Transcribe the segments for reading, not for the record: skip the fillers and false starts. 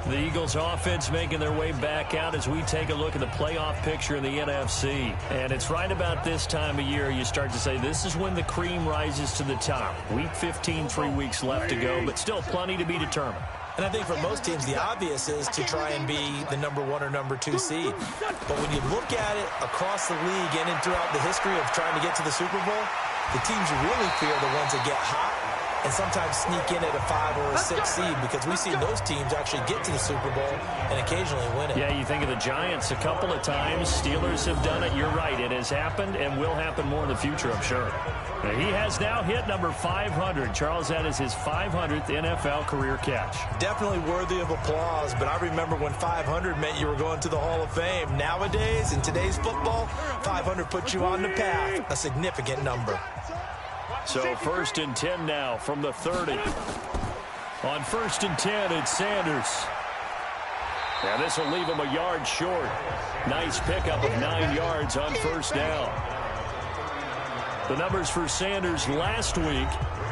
The Eagles offense making their way back out as we take a look at the playoff picture in the NFC. And it's right about this time of year you start to say this is when the cream rises to the top. Week 15, 3 weeks left to go, but still plenty to be determined. And I think for most teams, the obvious is to try and be the #1 or #2 seed. But when you look at it across the league and throughout the history of trying to get to the Super Bowl, the teams you really fear are the ones that get hot and sometimes sneak in at a 5 or a 6 seed, because we've seen those teams actually get to the Super Bowl and occasionally win it. Yeah, you think of the Giants a couple of times. Steelers have done it. You're right. It has happened and will happen more in the future, I'm sure. He has now hit number 500. Charles, that is his 500th NFL career catch. Definitely worthy of applause, but I remember when 500 meant you were going to the Hall of Fame. Nowadays, in today's football, 500 puts you on the path, a significant number. So 1st and 10 now from the 30. On 1st and 10, it's Sanders. And this will leave him a yard short. Nice pickup of 9 yards on 1st down. The numbers for Sanders last week,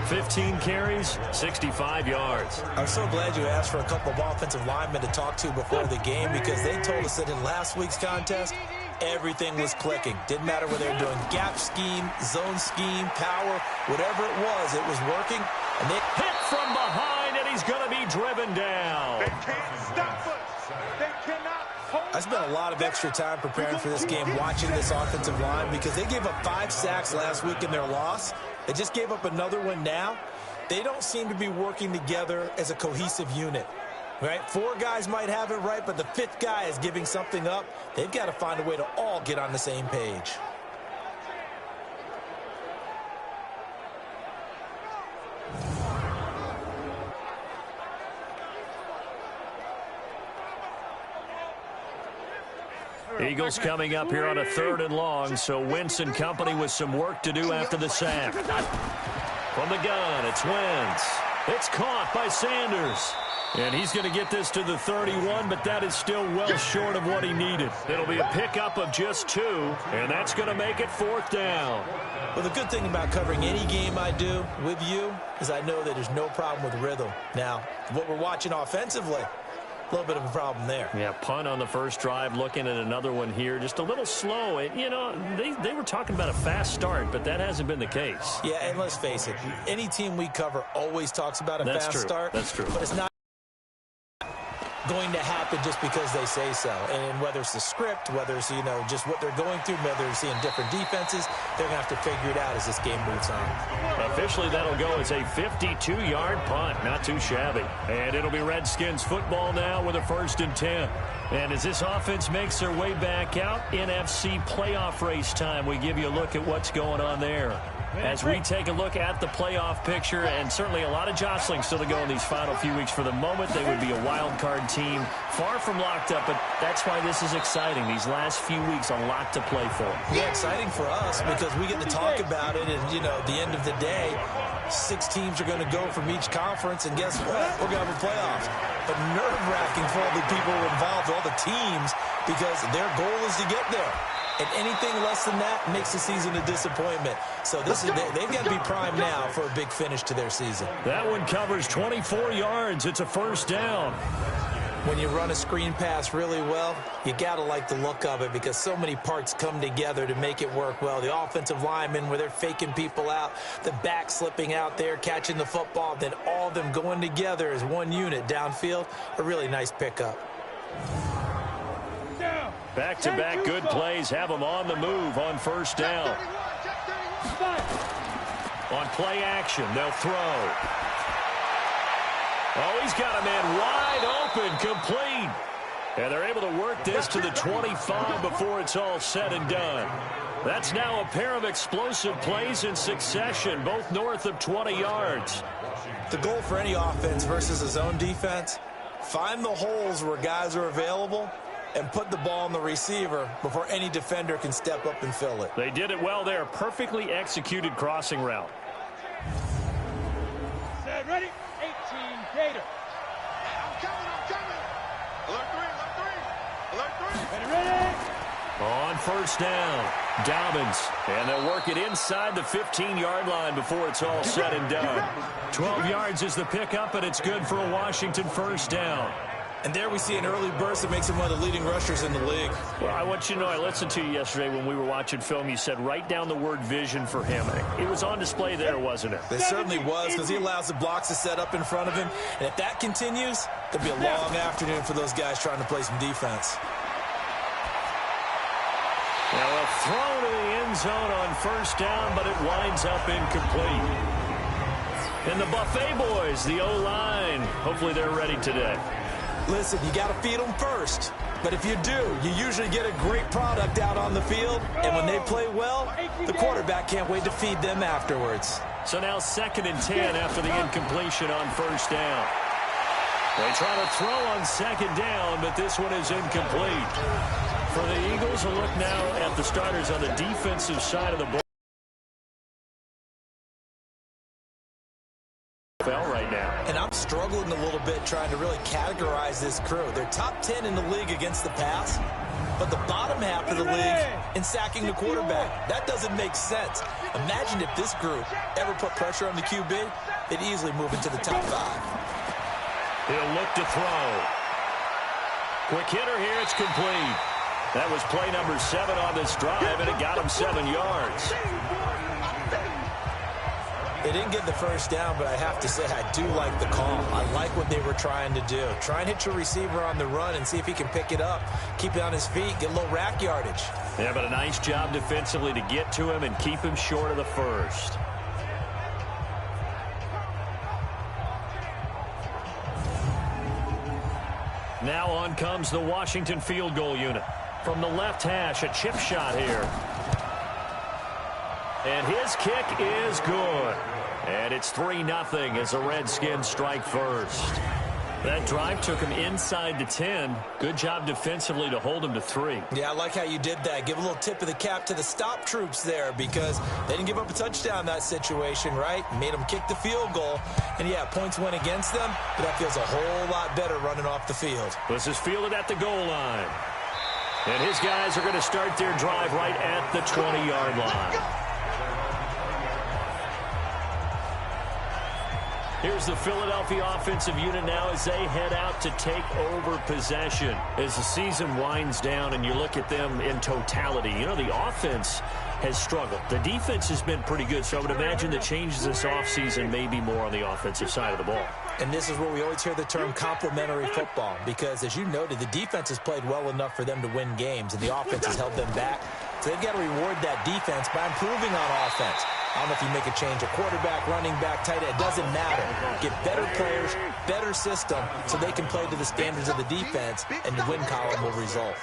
15 carries, 65 yards. I'm so glad you asked for a couple of offensive linemen to talk to before the game, because they told us that in last week's contest, everything was clicking. Didn't matter whether they were doing gap scheme, zone scheme, power, whatever it was working. And they hit from behind, and he's going to be driven down. They can't stop us. They cannot hold us. I spent a lot of extra time preparing for this game, watching this offensive line, because they gave up 5 sacks last week in their loss. They just gave up another one now. They don't seem to be working together as a cohesive unit. Right? 4 guys might have it right, but the 5th guy is giving something up. They've got to find a way to all get on the same page. Eagles coming up here on a 3rd and long, so Wentz and company with some work to do after the sack. From the gun, it's Wentz. It's caught by Sanders. And he's going to get this to the 31, but that is still well short of what he needed. It'll be a pickup of just 2, and that's going to make it 4th down. Well, the good thing about covering any game I do with you is I know that there's no problem with rhythm. Now, what we're watching offensively, a little bit of a problem there. Yeah, punt on the first drive, looking at another one here, just a little slow. You know, they were talking about a fast start, but that hasn't been the case. Yeah, and let's face it, any team we cover always talks about a fast start. That's true. But it's not going to happen just because they say so. And whether it's the script, whether it's, just what they're going through, whether they're seeing different defenses, they're going to have to figure it out as this game moves on. Officially, that'll go as a 52-yard punt. Not too shabby. And it'll be Redskins football now with a 1st and 10. And as this offense makes their way back out, NFC playoff race time, we give you a look at what's going on there. As we take a look at the playoff picture, and certainly a lot of jostling still to go in these final few weeks. For the moment, they would be a wild card team, far from locked up, but that's why this is exciting. These last few weeks, a lot to play for. Yeah, exciting for us because we get to talk about it, and, at the end of the day, 6 teams are going to go from each conference, and guess what? We're going to have a playoffs. But nerve-wracking for all the people involved, all the teams, because their goal is to get there. And anything less than that makes the season a disappointment. So they've got to be primed now for a big finish to their season. That one covers 24 yards. It's a 1st down. When you run a screen pass really well, you got to like the look of it because so many parts come together to make it work well. The offensive linemen, where they're faking people out, the back slipping out there, catching the football, then all of them going together as one unit downfield, a really nice pickup. Back-to-back good plays have them on the move on 1st down. On play action, they'll throw. Oh, he's got a man wide open, complete. And they're able to work this to the 25 before it's all said and done. That's now a pair of explosive plays in succession, both north of 20 yards. The goal for any offense versus a zone defense, find the holes where guys are available and put the ball on the receiver before any defender can step up and fill it. They did it well there. Perfectly executed crossing route. Set, ready? 18, Gator. I'm coming. Alert 3. Alert 3. Ready. On 1st down, Dobbins. And they'll work it inside the 15-yard line before it's all said and done. 12 yards is the pickup, and it's good for a Washington 1st down. And there we see an early burst that makes him one of the leading rushers in the league. Well, I want you to know, I listened to you yesterday when we were watching film. You said write down the word vision for him. It was on display there, wasn't it? It certainly was, because he allows the blocks to set up in front of him. And if that continues, there'll be a long afternoon for those guys trying to play some defense. Now a throw to the end zone on first down, but it winds up incomplete. And the Buffet boys, the O-line, hopefully they're ready today. Listen, you got to feed them first. But if you do, you usually get a great product out on the field. And when they play well, the quarterback can't wait to feed them afterwards. So now 2nd and 10 after the incompletion on first down. They try to throw on 2nd down, but this one is incomplete. For the Eagles, a look now at the starters on the defensive side of the ball. Right now. And I'm struggling a little bit trying to really categorize this crew. They're top 10 in the league against the pass, but the bottom half of the league in sacking the quarterback. That doesn't make sense. Imagine if this group ever put pressure on the QB, they'd easily move into the top 5. He'll look to throw. Quick hitter here, it's complete. That was play number 7 on this drive, and it got him 7 yards. They didn't get the first down, but I have to say I do like the call. I like what they were trying to do. Try and hit your receiver on the run and see if he can pick it up, keep it on his feet, get a little rack yardage. Yeah, but a nice job defensively to get to him and keep him short of the first. Now on comes the Washington field goal unit. From the left hash, a chip shot here. And his kick is good. And it's 3-0 as the Redskins strike first. That drive took him inside the 10. Good job defensively to hold him to 3. Yeah, I like how you did that. Give a little tip of the cap to the stop troops there, because they didn't give up a touchdown in that situation, right? Made them kick the field goal. And, yeah, points went against them, but that feels a whole lot better running off the field. This is fielded at the goal line. And his guys are going to start their drive right at the 20-yard line. Here's the Philadelphia offensive unit now as they head out to take over possession. As the season winds down and you look at them in totality, you know, the offense has struggled. The defense has been pretty good, so I would imagine the changes this offseason may be more on the offensive side of the ball. And this is where we always hear the term complementary football, because, as you noted, the defense has played well enough for them to win games, and the offense has held them back. So they've got to reward that defense by improving on offense. I don't know if you make a change, a quarterback, running back, tight end, it doesn't matter. Get better players, better system, so they can play to the standards of the defense, and the win column will result.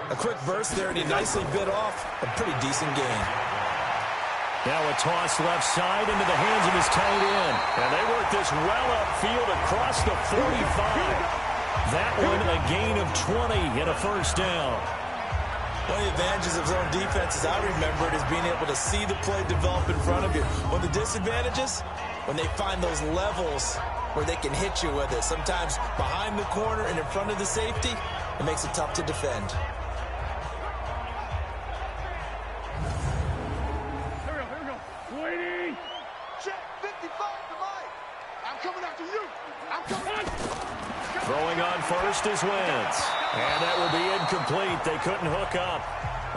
A quick burst there, and he nicely bit off a pretty decent gain. Now a toss left side into the hands of his tight end. And they work this well upfield across the 45. That one a gain of 20 and a first down. One of the advantages of zone defense, as I remember it, is being able to see the play develop in front of you. One of the disadvantages, when they find those levels where they can hit you with it. Sometimes behind the corner and in front of the safety, it makes it tough to defend. Here we go. Waiting. Check 55 to Mike. I'm coming after you. I'm coming. Throwing on first is Wentz. And that will be incomplete. They couldn't hook up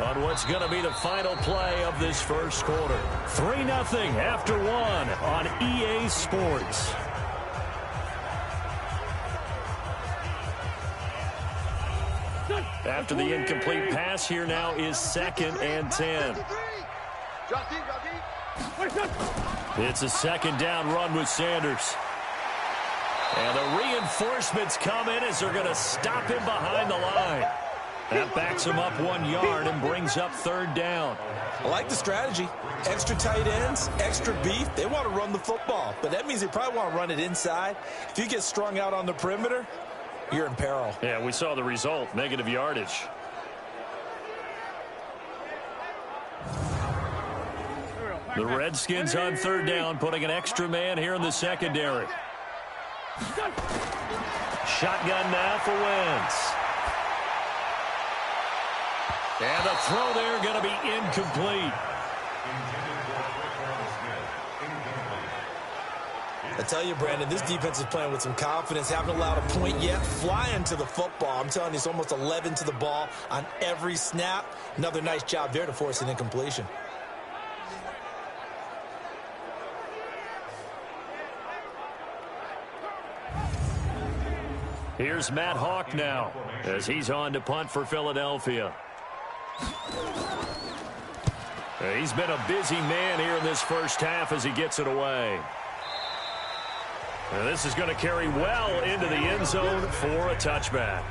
on what's going to be the final play of this first quarter. 3-0 after 1 on EA Sports. After the incomplete pass, here now is 2nd and 10. It's a 2nd down run with Sanders. And the reinforcements come in as they're going to stop him behind the line. That backs him up 1 yard and brings up 3rd down. I like the strategy. Extra tight ends, extra beef. They want to run the football, but that means they probably want to run it inside. If you get strung out on the perimeter, you're in peril. Yeah, we saw the result, negative yardage. The Redskins on 3rd down, putting an extra man here in the secondary. Shotgun now for Wentz. And the throw there going to be incomplete. I tell you, Brandon, this defense is playing with some confidence. Haven't allowed a point yet. Flying to the football. I'm telling you, it's almost 11 to the ball on every snap. Another nice job there to force an incompletion. Here's Matt Hawk now as he's on to punt for Philadelphia. He's been a busy man here in this first half as he gets it away. And this is going to carry well into the end zone for a touchback.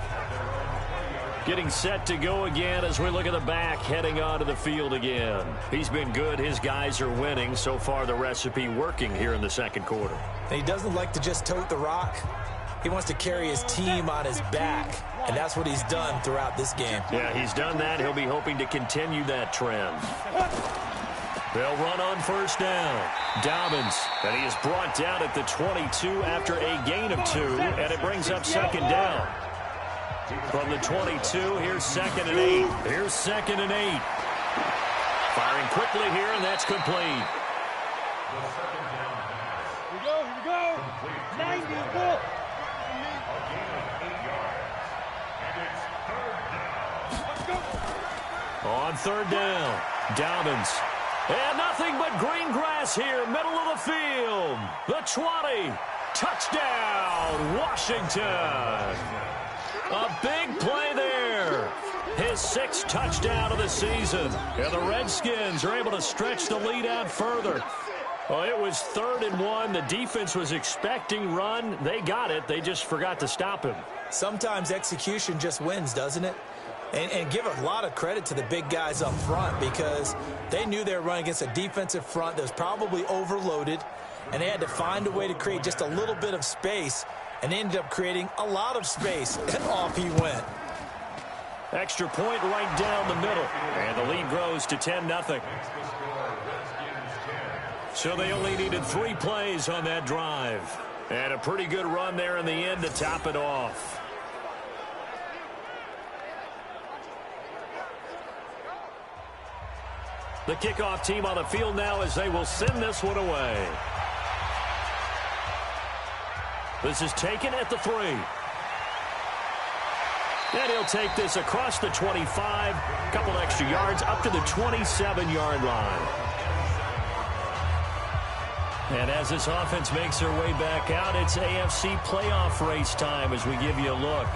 Getting set to go again as we look at the back heading onto the field again. He's been good. His guys are winning. So far the recipe working here in the second quarter. And he doesn't like to just tote the rock. He wants to carry his team on his back, and that's what he's done throughout this game. Yeah, he's done that. He'll be hoping to continue that trend. They'll run on first down. Dobbins, and he is brought down at the 22 after a gain of 2, and it brings up second down. From the 22, here's 2nd and 8. Here's 2nd and 8. Firing quickly here, and that's complete. Here we go. 90, go. On third down, Dobbins. And nothing but green grass here, middle of the field. The 20. Touchdown, Washington. A big play there. His 6th touchdown of the season. And the Redskins are able to stretch the lead out further. Well, it was 3rd and 1. The defense was expecting run. They got it. They just forgot to stop him. Sometimes execution just wins, doesn't it? And give a lot of credit to the big guys up front because they knew they were running against a defensive front that was probably overloaded, and they had to find a way to create just a little bit of space, and they ended up creating a lot of space, and off he went. Extra point right down the middle, and the lead grows to 10-0. So they only needed 3 plays on that drive, and a pretty good run there in the end to top it off. The kickoff team on the field now as they will send this one away. This is taken at the 3. And he'll take this across the 25, a couple extra yards up to the 27-yard line. And as this offense makes their way back out, it's AFC playoff race time as we give you a look.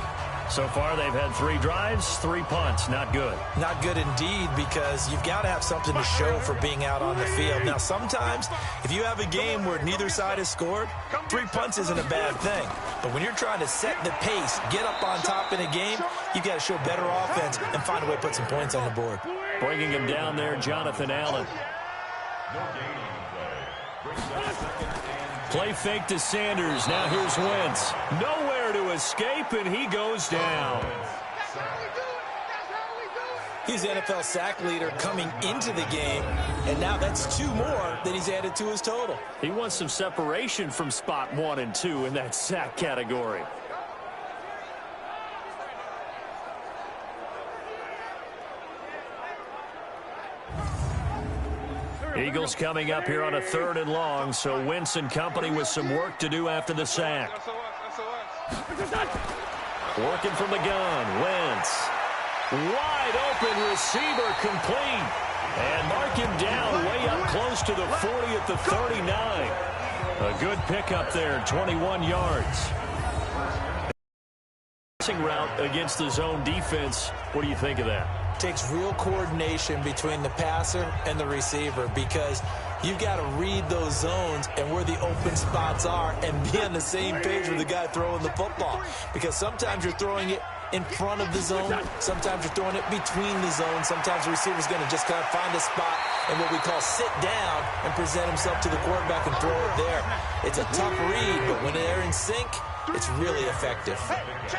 So far, they've had 3 drives, 3 punts. Not good. Not good indeed, because you've got to have something to show for being out on the field. Now, sometimes, if you have a game where neither side has scored, 3 punts isn't a bad thing. But when you're trying to set the pace, get up on top in a game, you've got to show better offense and find a way to put some points on the board. Bringing him down there, Jonathan Allen. Play fake to Sanders. Now here's Wentz. Nowhere to escape, and he goes down. He's the NFL sack leader coming into the game, and now that's 2 more that he's added to his total. He wants some separation from spot 1 and 2 in that sack category. Eagles coming up here on a 3rd and long, so Wentz and company with some work to do after the sack. Working from the gun, Wentz. Wide open receiver complete. And mark him down way up close to the 40 at the 39. A good pickup there, 21 yards. Passing route against the zone defense. What do you think of that? Takes real coordination between the passer and the receiver because you've got to read those zones and where the open spots are and be on the same page with the guy throwing the football. Because sometimes you're throwing it in front of the zone. Sometimes you're throwing it between the zones. Sometimes the receiver's going to just kind of find a spot and what we call sit down and present himself to the quarterback and throw it there. It's a tough read, but when they're in sync, it's really effective.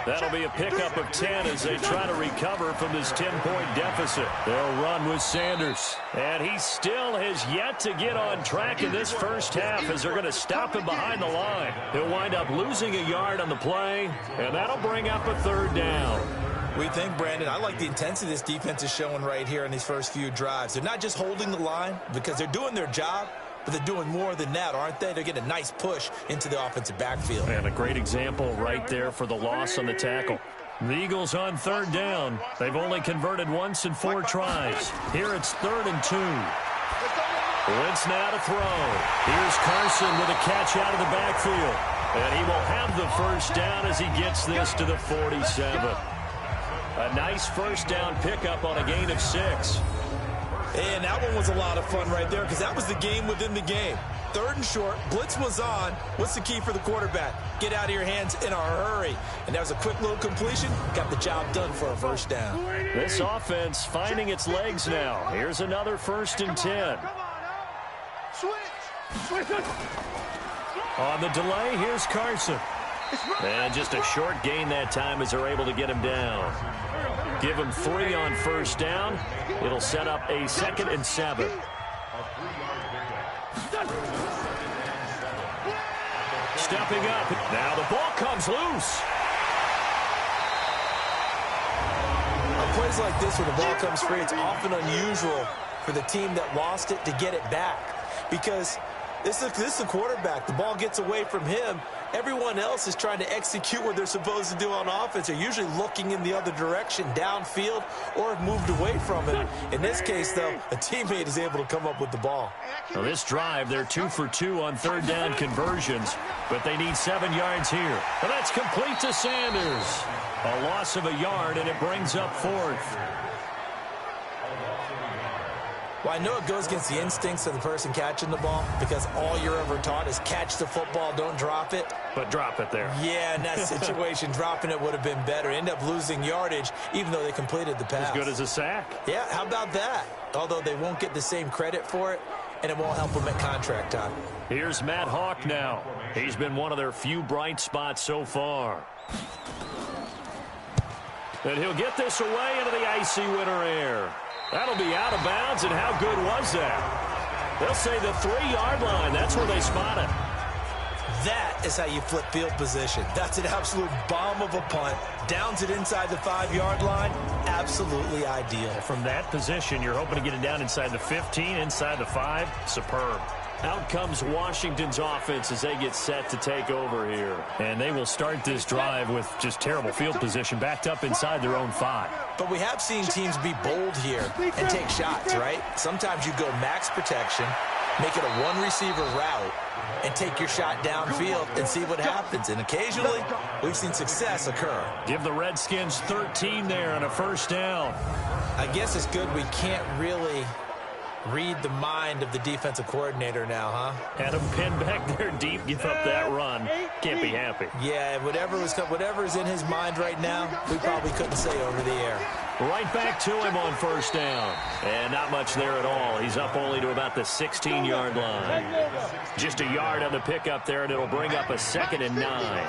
That'll be a pickup of 10 as they try to recover from this 10-point deficit. They'll run with Sanders. And he still has yet to get on track in this first half as they're going to stop him behind the line. He'll wind up losing a yard on the play, and that'll bring up a 3rd down. We think, Brandon, I like the intensity this defense is showing right here in these first few drives. They're not just holding the line because they're doing their job, but they're doing more than that, aren't they? They're getting a nice push into the offensive backfield. And a great example right there for the loss on the tackle. The Eagles on third down. They've only converted once in 4 tries. Here it's 3rd and 2. Wentz now to throw. Here's Carson with a catch out of the backfield. And he will have the first down as he gets this to the 47. A nice first down pickup on a gain of 6. And that one was a lot of fun right there because that was the game within the game. 3rd and short, blitz was on. What's the key for the quarterback? Get out of your hands in a hurry. And that was a quick little completion. Got the job done for a first down. This offense finding its legs now. Here's another 1st and 10. Switch. On the delay, here's Carson. And just a short gain that time as they're able to get him down. Give him 3 on first down. It'll set up a 2nd and 7. Stepping up. Now the ball comes loose. On plays like this where the ball comes free, it's often unusual for the team that lost it to get it back. Because this is the quarterback. The ball gets away from him. Everyone else is trying to execute what they're supposed to do on offense. They're usually looking in the other direction, downfield, or have moved away from him. In this case, though, a teammate is able to come up with the ball. Well, this drive, they're 2 for 2 on 3rd down conversions, but they need 7 yards here. And that's complete to Sanders. A loss of a yard, and it brings up 4th. Well, I know it goes against the instincts of the person catching the ball because all you're ever taught is catch the football, don't drop it. But drop it there. Yeah, in that situation, dropping it would have been better. End up losing yardage, even though they completed the pass. As good as a sack. Yeah, how about that? Although they won't get the same credit for it, and it won't help them at contract time. Here's Matt Hawk now. He's been one of their few bright spots so far. And he'll get this away into the icy winter air. That'll be out of bounds, and how good was that? They'll say the 3-yard line. That's where they spot it. That is how you flip field position. That's an absolute bomb of a punt. Downs it inside the 5-yard line. Absolutely ideal. From that position, you're hoping to get it down inside the 15, inside the 5. Superb. Out comes Washington's offense as they get set to take over here. And they will start this drive with just terrible field position, backed up inside their own 5. But we have seen teams be bold here and take shots, right? Sometimes you go max protection, make it a 1-receiver route, and take your shot downfield and see what happens. And occasionally, we've seen success occur. Give the Redskins 13 there on a first down. I guess it's good we can't really read the mind of the defensive coordinator now, huh? Had him pinned back there deep, give up that run. Can't be happy. Yeah, whatever is in his mind right now, we probably couldn't say over the air. Right back to him on first down. And not much there at all. He's up only to about the 16-yard line. Just a yard on the pickup there, and it'll bring up a 2nd and 9.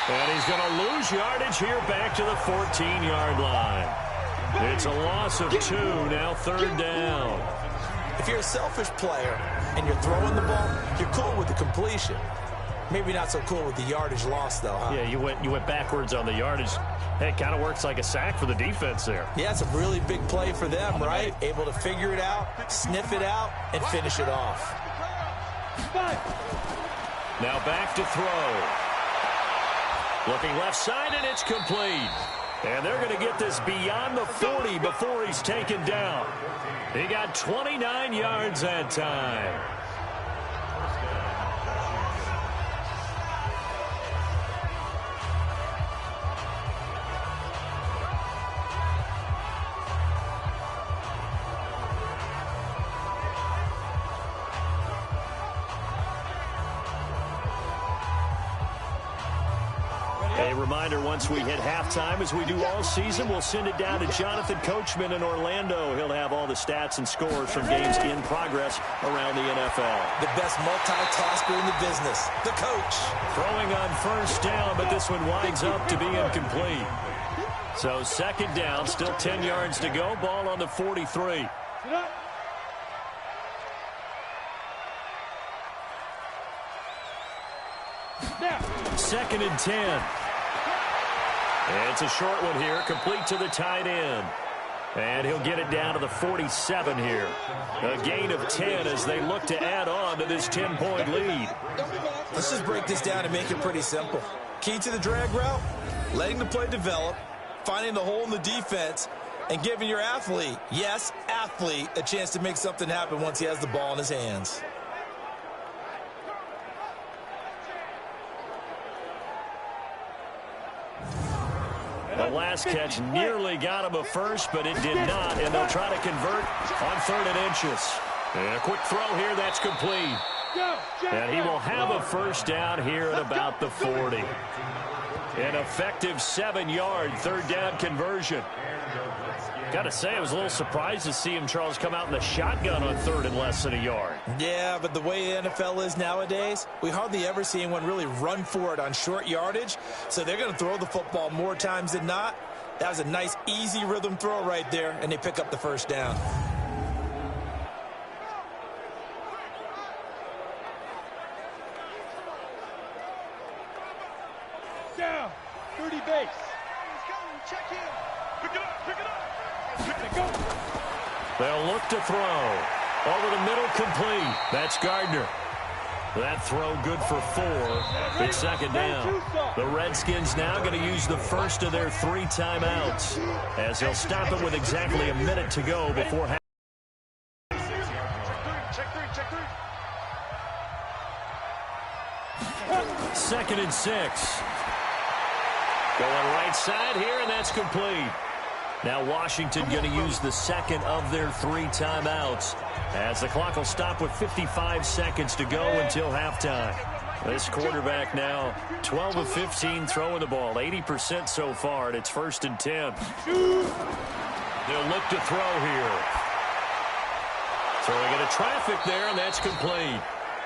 And he's going to lose yardage here back to the 14-yard line. It's a loss of 2, now 3rd down. If you're a selfish player and you're throwing the ball, you're cool with the completion. Maybe not so cool with the yardage loss, though, huh? Yeah, you went backwards on the yardage. Hey, it kind of works like a sack for the defense there. Yeah, it's a really big play for them, right? Able to figure it out, sniff it out, and finish it off. Now back to throw. Looking left side, and it's complete. And they're going to get this beyond the 40 before he's taken down. He got 29 yards that time. A reminder, once we hit halftime, as we do all season, we'll send it down to Jonathan Coachman in Orlando. He'll have all the stats and scores from games in progress around the NFL. The best multitasker in the business, the coach. Throwing on first down, but this one winds up to be incomplete. So 2nd down, still 10 yards to go. Ball on the 43. 2nd and 10. It's a short one here, complete to the tight end. And he'll get it down to the 47 here. A gain of 10 as they look to add on to this 10-point lead. Let's just break this down and make it pretty simple. Key to the drag route, letting the play develop, finding the hole in the defense, and giving your athlete, yes, athlete, a chance to make something happen once he has the ball in his hands. The last catch nearly got him a first, but it did not, and they'll try to convert on 3rd and inches. And a quick throw here, that's complete. And he will have a first down here at about the 40. An effective 7-yard 3rd down conversion. Got to say, I was a little surprised to see him, Charles, come out in the shotgun on 3rd and less than a yard. Yeah, but the way the NFL is nowadays, we hardly ever see anyone really run for it on short yardage. So they're going to throw the football more times than not. That was a nice, easy rhythm throw right there, and they pick up the first down. Down, 30 base. Check in. Pick it up, pick it up. They'll look to throw. Over the middle, complete. That's Gardner. That throw good for 4. It's 2nd down. The Redskins now going to use the first of their 3 timeouts as they'll stop it with exactly a minute to go before half. Check three. 2nd and 6. Going right side here, and that's complete. Now Washington going to use the second of their 3 timeouts as the clock will stop with 55 seconds to go until halftime. This quarterback now 12 of 15 throwing the ball, 80% so far, and it's 1st and 10. They'll look to throw here. Throwing into traffic there, and that's complete.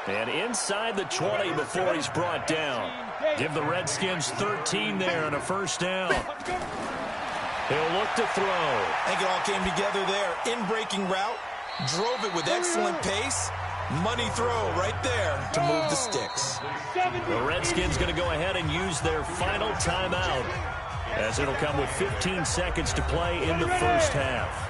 And inside the 20 before he's brought down. Give the Redskins 13 there and a first down. He'll look to throw. I think it all came together there. In-breaking route, drove it with excellent pace. Money throw right there to move the sticks. The Redskins going to go ahead and use their final timeout as it'll come with 15 seconds to play in the first half.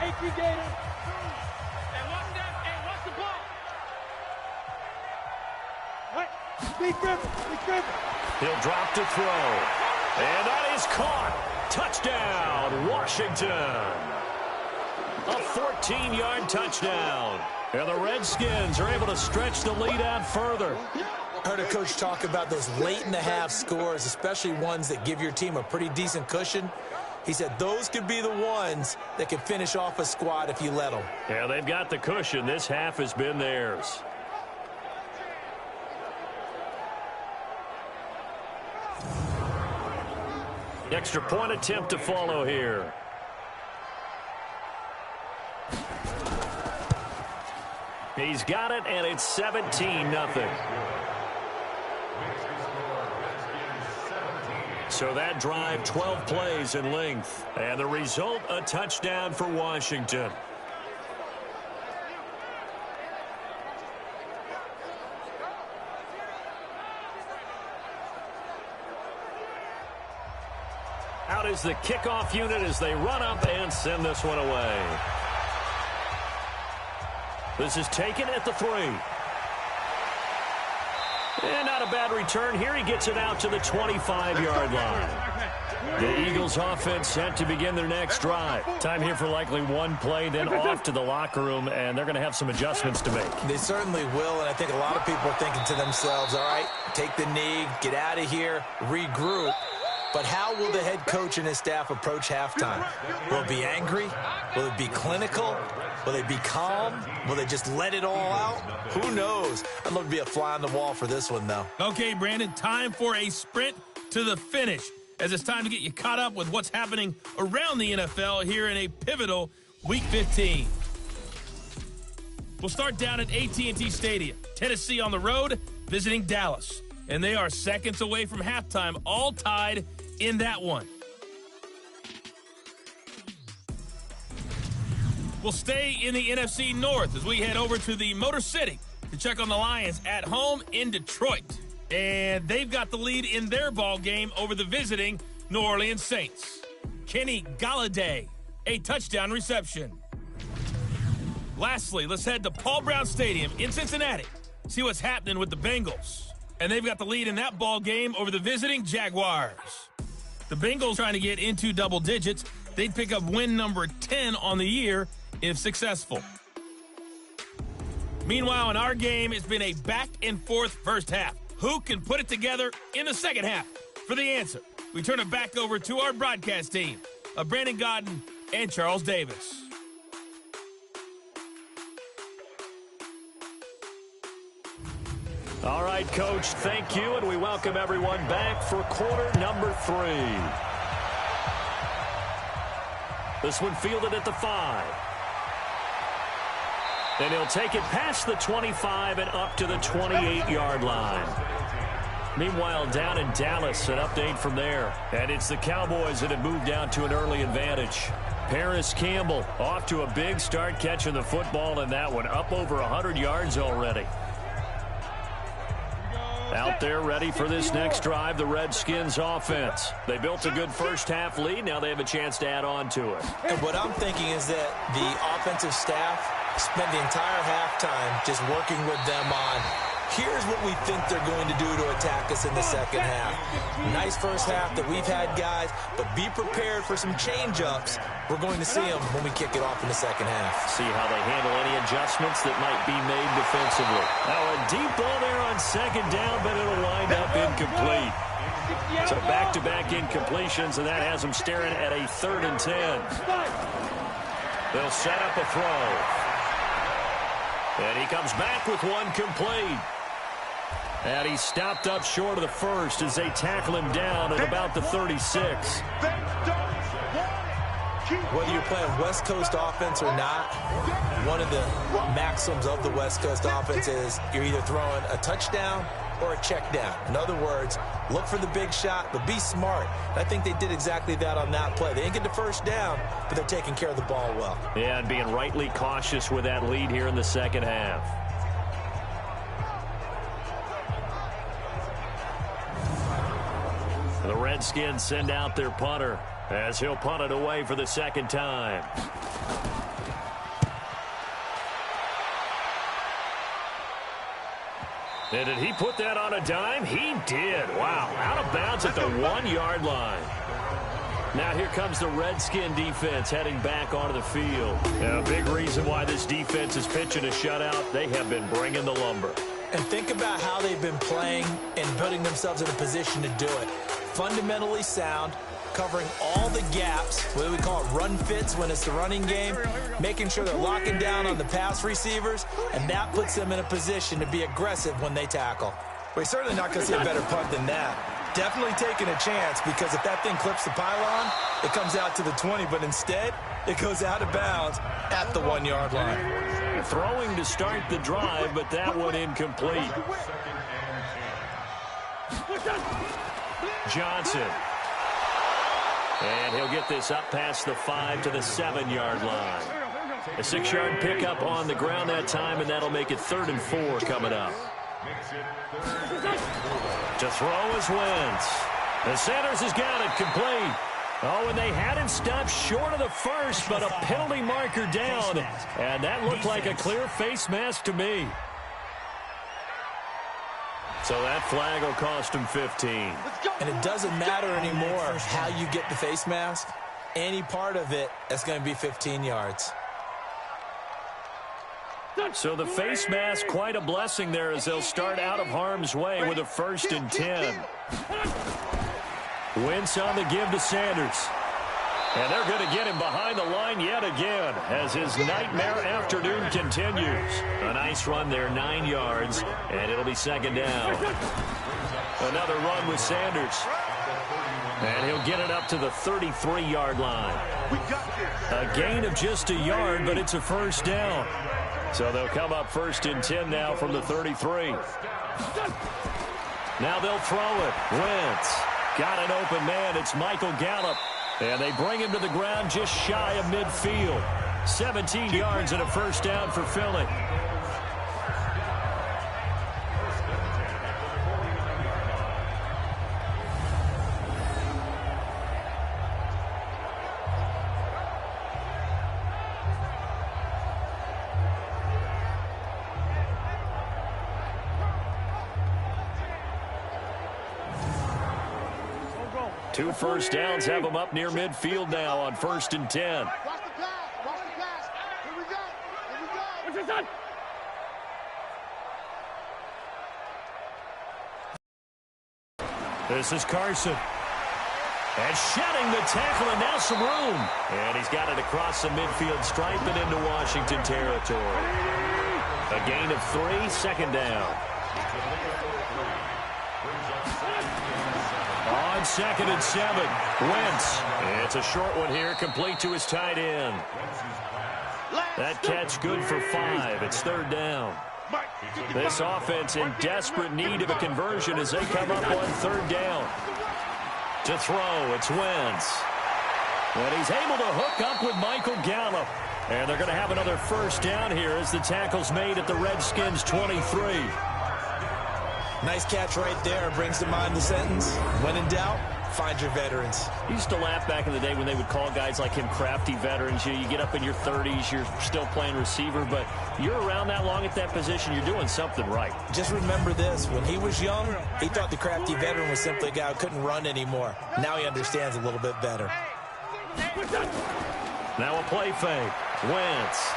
He'll drop to throw. And that is caught. Touchdown, Washington. A 14-yard touchdown. And the Redskins are able to stretch the lead out further. I heard a coach talk about those late-in-the-half scores, especially ones that give your team a pretty decent cushion. He said those could be the ones that can finish off a squad if you let them. Yeah, they've got the cushion. This half has been theirs. Extra point attempt to follow here. He's got it, and it's 17-0. So that drive, 12 plays in length. And the result, a touchdown for Washington. Out is the kickoff unit as they run up and send this one away. This is taken at the 3. And not a bad return here. He gets it out to the 25-yard line. The Eagles offense set to begin their next drive. Time here for likely one play, then off to the locker room, and they're going to have some adjustments to make. They certainly will, and I think a lot of people are thinking to themselves, all right, take the knee, get out of here, regroup. But how will the head coach and his staff approach halftime? Will it be angry? Will it be clinical? Will they be calm? Will they just let it all out? Who knows? I'd love to be a fly on the wall for this one, though. Okay, Brandon, time for a sprint to the finish, as it's time to get you caught up with what's happening around the NFL here in a pivotal Week 15. We'll start down at AT&T Stadium. Tennessee on the road, visiting Dallas. And they are seconds away from halftime, all tied in that one. We'll stay in the NFC North as we head over to the Motor City to check on the Lions at home in Detroit. And they've got the lead in their ball game over the visiting New Orleans Saints. Kenny Galladay a touchdown reception. Lastly, let's head to Paul Brown Stadium in Cincinnati. See what's happening with the Bengals. And they've got the lead in that ball game over the visiting Jaguars. The Bengals trying to get into double digits. They'd pick up win number 10 on the year if successful. Meanwhile, in our game, it's been a back-and-forth first half. Who can put it together in the second half? For the answer, we turn it back over to our broadcast team of Brandon Godden and Charles Davis. All right, Coach, thank you, and we welcome everyone back for quarter number 3. This one fielded at the 5. And he'll take it past the 25 and up to the 28-yard line. Meanwhile, down in Dallas, an update from there. And it's the Cowboys that have moved out to an early advantage. Paris Campbell off to a big start catching the football in that one, up over 100 yards already. Out there ready for this next drive, the Redskins offense. They built a good first half lead. Now they have a chance to add on to it. And what I'm thinking is that the offensive staff spent the entire halftime just working with them on, here's what we think they're going to do to attack us in the second half. Nice first half that we've had, guys, but be prepared for some change-ups. We're going to see them when we kick it off in the second half. See how they handle any adjustments that might be made defensively. Now a deep ball there on second down, but it'll wind up incomplete. So back-to-back incompletions, and that has them staring at a 3rd and 10. They'll set up a throw. And he comes back with one complete. And he's stopped up short of the first as they tackle him down at about the 36. Whether you're playing West Coast offense or not, one of the maxims of the West Coast offense is you're either throwing a touchdown or a check down. In other words, look for the big shot, but be smart. And I think they did exactly that on that play. They didn't get the first down, but they're taking care of the ball well. Yeah, and being rightly cautious with that lead here in the second half. The Redskins send out their punter as he'll punt it away for the second time. And did he put that on a dime? He did. Wow, out of bounds at the 1-yard line. Now here comes the Redskin defense heading back onto the field. And a big reason why this defense is pitching a shutout, they have been bringing the lumber. And think about how they've been playing and putting themselves in a position to do it. Fundamentally sound, covering all the gaps, what we call it run fits when it's the running game, making sure they're locking down on the pass receivers, and that puts them in a position to be aggressive when they tackle. We're certainly not going to see a better punt than that. Definitely taking a chance, because if that thing clips the pylon, it comes out to the 20, but instead, it goes out of bounds at the 1-yard line. Throwing to start the drive, but that one incomplete. Johnson. And he'll get this up past the 5 to the 7-yard line. A 6-yard pickup on the ground that time, and that'll make it 3rd and 4 coming up. To throw is Wentz. And Sanders has got it complete. Oh, and they had him stopped short of the first, but a penalty marker down. And that looked like a clear face mask to me. So that flag will cost him 15. And it doesn't matter anymore how you get the face mask. Any part of it is going to be 15 yards. So the face mask, quite a blessing there as they'll start out of harm's way with a 1st and 10. Wentz on the give to Sanders. And they're going to get him behind the line yet again as his nightmare afternoon continues. A nice run there, 9 yards, and it'll be 2nd down. Another run with Sanders. And he'll get it up to the 33-yard line. A gain of just a yard, but it's a 1st down. So they'll come up 1st and 10 now from the 33. Now they'll throw it. Wentz got an open man. It's Michael Gallup. And they bring him to the ground just shy of midfield. 17 yards and a 1st down for Philly. 2 first downs have them up near midfield now on 1st and 10. Watch the pass. Watch the pass. Here we go. Here we go. What's this on? This is Carson. And shedding the tackle, and now some room. And he's got it across the midfield stripe and into Washington territory. A gain of 3, 2nd down. On 2nd and 7, Wentz. It's a short one here, complete to his tight end. That catch good for 5. It's 3rd down. This offense in desperate need of a conversion as they come up on 3rd down. To throw, it's Wentz. And he's able to hook up with Michael Gallup. And they're going to have another 1st down here as the tackle's made at the Redskins' 23. Nice catch right there. Brings to mind the sentence, when in doubt, find your veterans. I used to laugh back in the day when they would call guys like him crafty veterans. You get up in your 30s, you're still playing receiver, but you're around that long at that position, you're doing something right. Just remember this. When he was young, he thought the crafty veteran was simply a guy who couldn't run anymore. Now he understands a little bit better. Now a play fake. Wentz.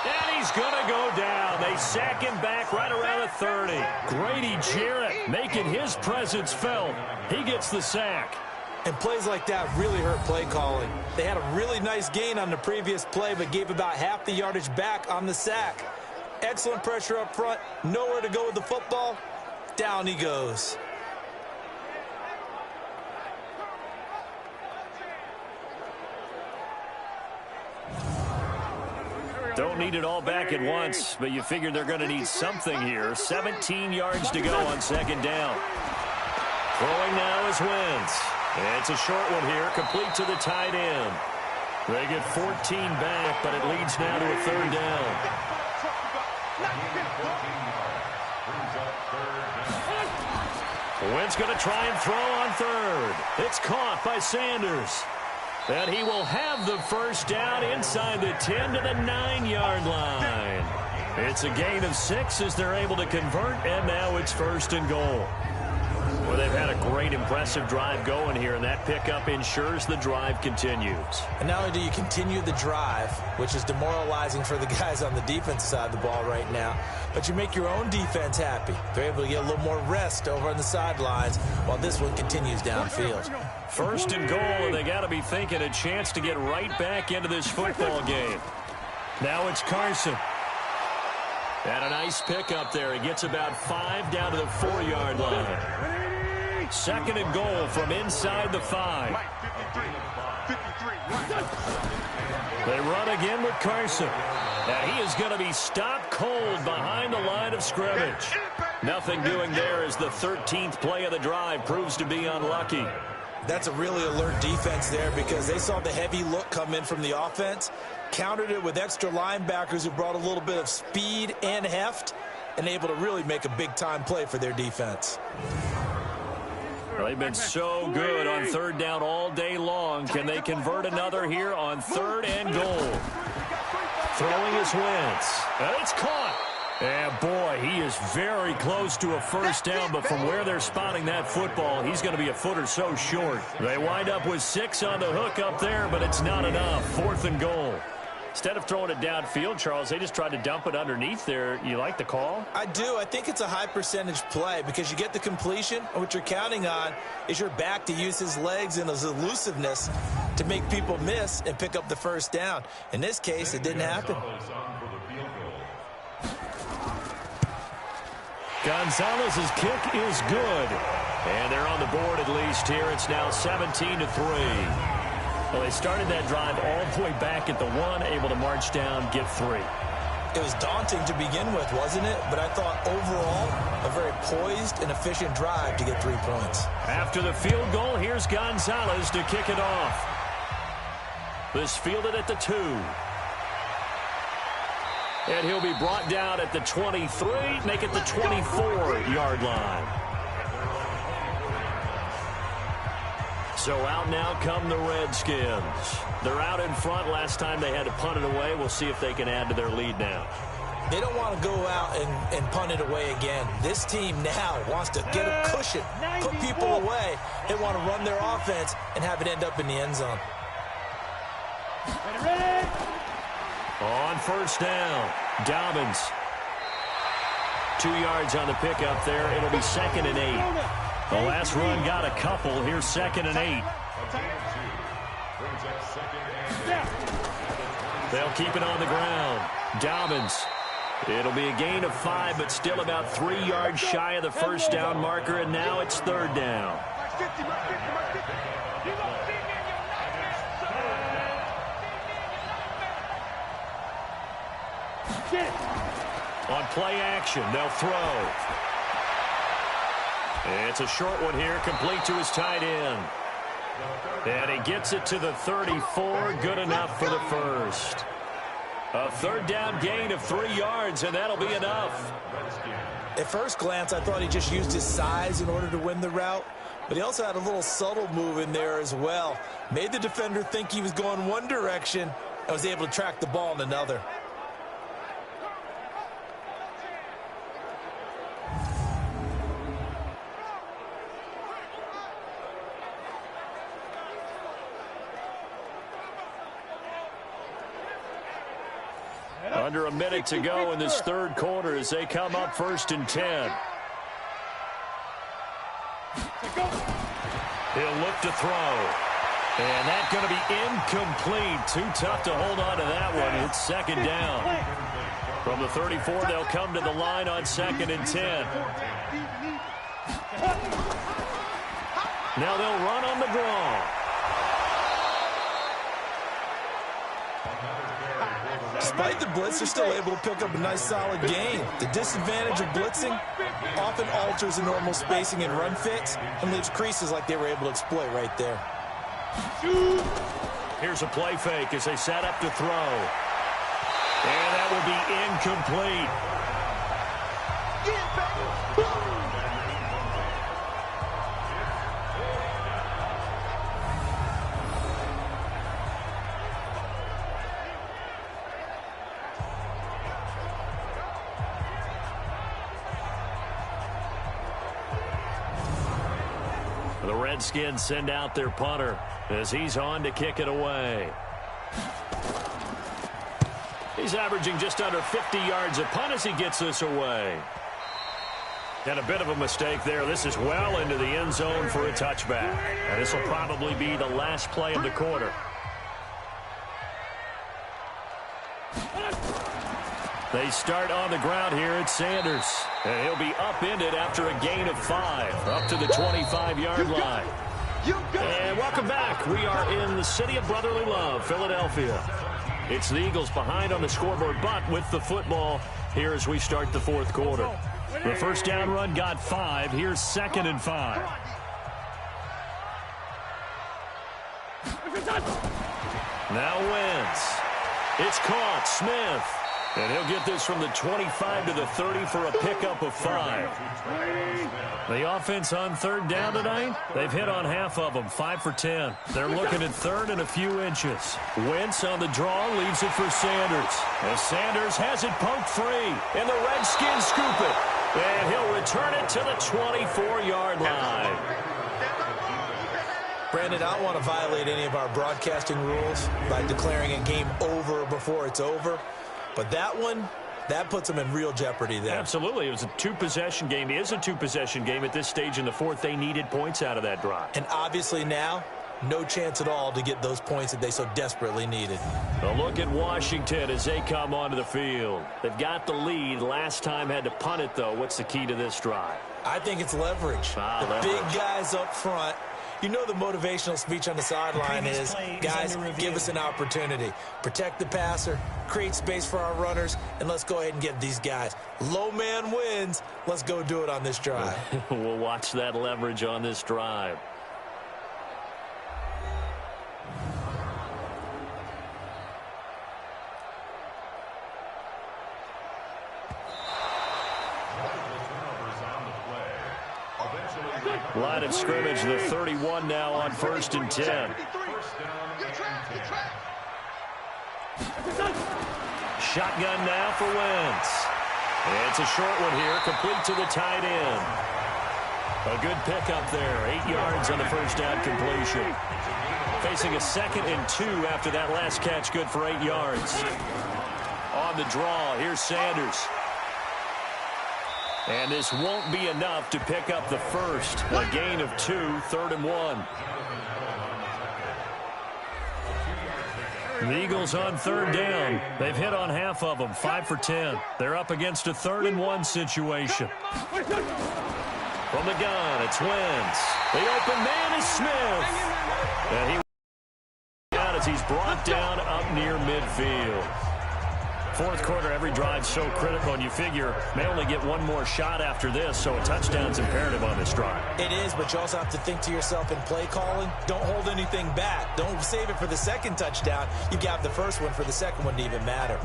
And he's going to go down. They sack him back right around the 30. Grady Jarrett making his presence felt. He gets the sack. And plays like that really hurt play calling. They had a really nice gain on the previous play, but gave about half the yardage back on the sack. Excellent pressure up front. Nowhere to go with the football. Down he goes. Don't need it all back at once, but you figure they're going to need something here. 17 yards to go on 2nd down. Throwing now is Wentz. It's a short one here, complete to the tight end. They get 14 back, but it leads now to a 3rd down. Wentz going to try and throw on 3rd. It's caught by Sanders. And he will have the 1st down inside the 10 to the 9-yard line. It's a gain of 6 as they're able to convert, and now it's 1st and goal. Well, they've had a great, impressive drive going here, and that pickup ensures the drive continues. And not only do you continue the drive, which is demoralizing for the guys on the defensive side of the ball right now, but you make your own defense happy. They're able to get a little more rest over on the sidelines while this one continues downfield. 1st and goal, and they got to be thinking a chance to get right back into this football game. Now it's Carson. And a nice pickup there. He gets about 5 down to the 4-yard line. 2nd and goal from inside the 5. They run again with Carson. And he is going to be stopped cold behind the line of scrimmage. Nothing doing there as the 13th play of the drive proves to be unlucky. That's a really alert defense there because they saw the heavy look come in from the offense, countered it with extra linebackers who brought a little bit of speed and heft, and able to really make a big-time play for their defense. Well, they've been so good on 3rd down all day long. Can they convert another here on 3rd and goal? Throwing is Wentz. And it's caught. And, boy, he is very close to a 1st down, but from where they're spotting that football, he's going to be a foot or so short. They wind up with 6 on the hook up there, but it's not enough. 4th and goal. Instead of throwing it downfield, Charles, they just tried to dump it underneath there. You like the call? I do. I think it's a high-percentage play because you get the completion, and what you're counting on is your back to use his legs and his elusiveness to make people miss and pick up the 1st down. In this case, it didn't happen. Gonzalez's kick is good. And they're on the board at least here. It's now 17-3. Well, they started that drive all the way back at the 1, able to march down, get 3. It was daunting to begin with, wasn't it? But I thought overall, a very poised and efficient drive to get 3 points. After the field goal, here's Gonzalez to kick it off. This fielded at the 2. And he'll be brought down at the 23, make it the 24-yard line. So out now come the Redskins. They're out in front. Last time they had to punt it away. We'll see if they can add to their lead now. They don't want to go out and punt it away again. This team now wants to get a cushion, put people away. They want to run their offense and have it end up in the end zone. On first down, Dobbins. 2 yards on the pickup there. It'll be 2nd and 8. The last run got a couple. Here's 2nd and 8. They'll keep it on the ground. Dobbins. It'll be a gain of 5, but still about 3 yards shy of the first down marker, and now it's 3rd down. On play action, they'll throw. It's a short one here, complete to his tight end. And he gets it to the 34, good enough for the first. A 3rd down gain of 3 yards, and that'll be enough. At first glance, I thought he just used his size in order to win the route, but he also had a little subtle move in there as well. Made the defender think he was going one direction and was able to track the ball in another. Under a minute to go in this 3rd quarter as they come up 1st and 10. He'll look to throw. And that's going to be incomplete. Too tough to hold on to that one. It's 2nd down. From the 34, they'll come to the line on 2nd and 10. Now they'll run on the draw. Despite the blitz, they're still able to pick up a nice solid gain. The disadvantage of blitzing often alters the normal spacing and run fits and leaves creases like they were able to exploit right there. Here's a play fake as they set up to throw. And that will be incomplete. The Redskins send out their punter as he's on to kick it away. He's averaging just under 50 yards a punt as he gets this away. And a bit of a mistake there. This is well into the end zone for a touchback. And this will probably be the last play of the quarter. They start on the ground here at Sanders. And he'll be upended after a gain of 5, up to the 25-yard line. And welcome back. We are in the city of brotherly love, Philadelphia. It's the Eagles behind on the scoreboard, but with the football here as we start the 4th quarter. The first down run got 5. Here's 2nd and 5. Now Wentz. It's caught. Smith. And he'll get this from the 25 to the 30 for a pickup of 5. The offense on 3rd down tonight, they've hit on half of them, 5 for 10. They're looking at 3rd and a few inches. Wentz on the draw leaves it for Sanders. As Sanders has it poked free, and the Redskins scoop it. And he'll return it to the 24-yard line. Brandon, I don't want to violate any of our broadcasting rules by declaring a game over before it's over. But that one, that puts them in real jeopardy there. Absolutely. It was a 2-possession game. It is a 2-possession game at this stage in the 4th. They needed points out of that drive. And obviously now, no chance at all to get those points that they so desperately needed. A look at Washington as they come onto the field. They've got the lead. Last time had to punt it, though. What's the key to this drive? I think it's leverage. Big guys up front. You know the motivational speech on the sideline is, guys, give us an opportunity. Protect the passer, create space for our runners, and let's go ahead and get these guys. Low man wins. Let's go do it on this drive. We'll watch that leverage on this drive. Line of scrimmage, the 31 now on 1st and 10. shotgun now for Wentz. It's a short one here, complete to the tight end. A good pickup there, 8 yards on the first down completion. Facing a 2nd and 2 after that last catch, good for 8 yards. On the draw, here's Sanders. And this won't be enough to pick up the first. A gain of 2, 3rd and 1. The Eagles on 3rd down. They've hit on half of them, 5 for 10. They're up against a 3rd and 1 situation. From the gun, it's Wentz. The open man is Smith. And he out as he's brought down up near midfield. 4th quarter, every drive's so critical, and you figure may only get one more shot after this, so a touchdown's imperative on this drive. It is, but you also have to think to yourself in play calling, don't hold anything back. Don't save it for the 2nd touchdown. You got the first one for the 2nd one to even matter.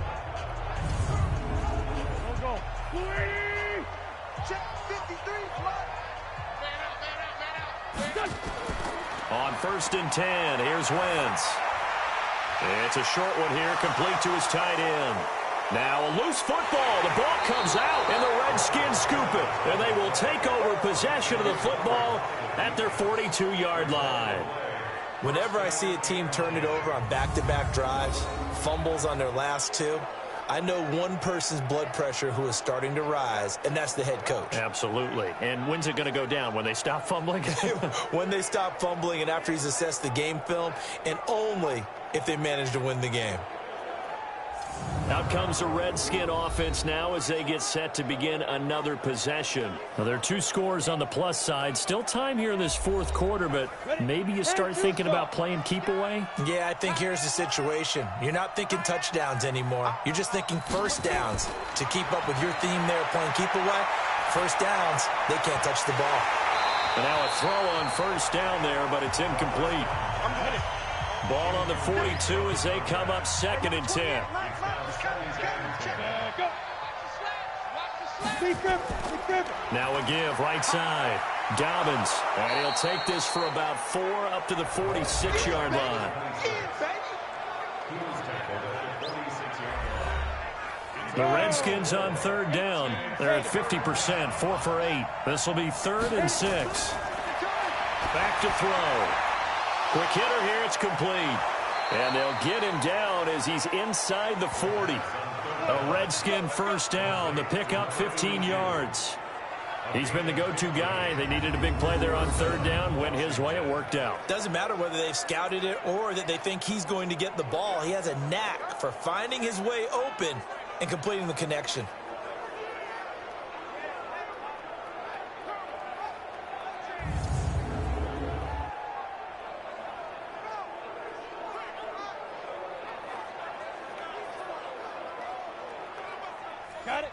On 1st and 10, here's Wentz. It's a short one here, complete to his tight end. Now a loose football. The ball comes out, and the Redskins scoop it. And they will take over possession of the football at their 42-yard line. Whenever I see a team turn it over on back-to-back drives, fumbles on their last 2, I know one person's blood pressure who is starting to rise, and that's the head coach. Absolutely. And when's it going to go down? When they stop fumbling? When they stop fumbling and after he's assessed the game film, and only if they manage to win the game. Out comes the Redskin offense now as they get set to begin another possession. Now, there are 2 scores on the plus side. Still time here in this 4th quarter, but maybe you start thinking about playing keep away? Yeah, I think here's the situation. You're not thinking touchdowns anymore. You're just thinking first downs. To keep up with your theme there, playing keep away, first downs, they can't touch the ball. And now a throw on 1st down there, but it's incomplete. Ball on the 42 as they come up 2nd and 10. Now a give right side. Dobbins. And he'll take this for about 4 up to the 46-yard line. The Redskins on 3rd down. They're at 50%, 4 for 8. This will be 3rd and 6. Back to throw. Quick hitter here, it's complete. And they'll get him down as he's inside the 40. A Redskin first down, the pickup 15 yards. He's been the go-to guy. They needed a big play there on 3rd down. Went his way, it worked out. Doesn't matter whether they've scouted it or that they think he's going to get the ball. He has a knack for finding his way open and completing the connection.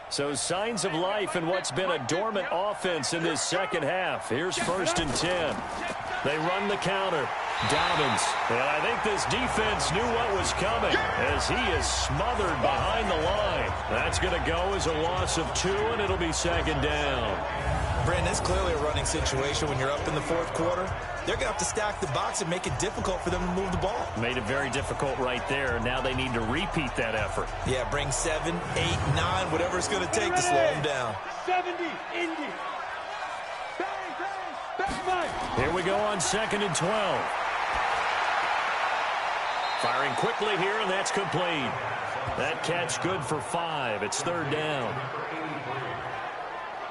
So signs of life in what's been a dormant offense in this 2nd half. Here's 1st and 10. They run the counter. Dobbins. And I think this defense knew what was coming as he is smothered behind the line. That's going to go as a loss of 2, and it'll be 2nd down. Brandon, it's clearly a running situation when you're up in the 4th quarter. They're going to have to stack the box and make it difficult for them to move the ball. Made it very difficult right there. Now they need to repeat that effort. Yeah, bring 7, 8, 9, whatever it's going to take to slow them down. 70, Indy. Bang. Here we go on 2nd and 12. Firing quickly here, and that's complete. That catch good for 5. It's 3rd down.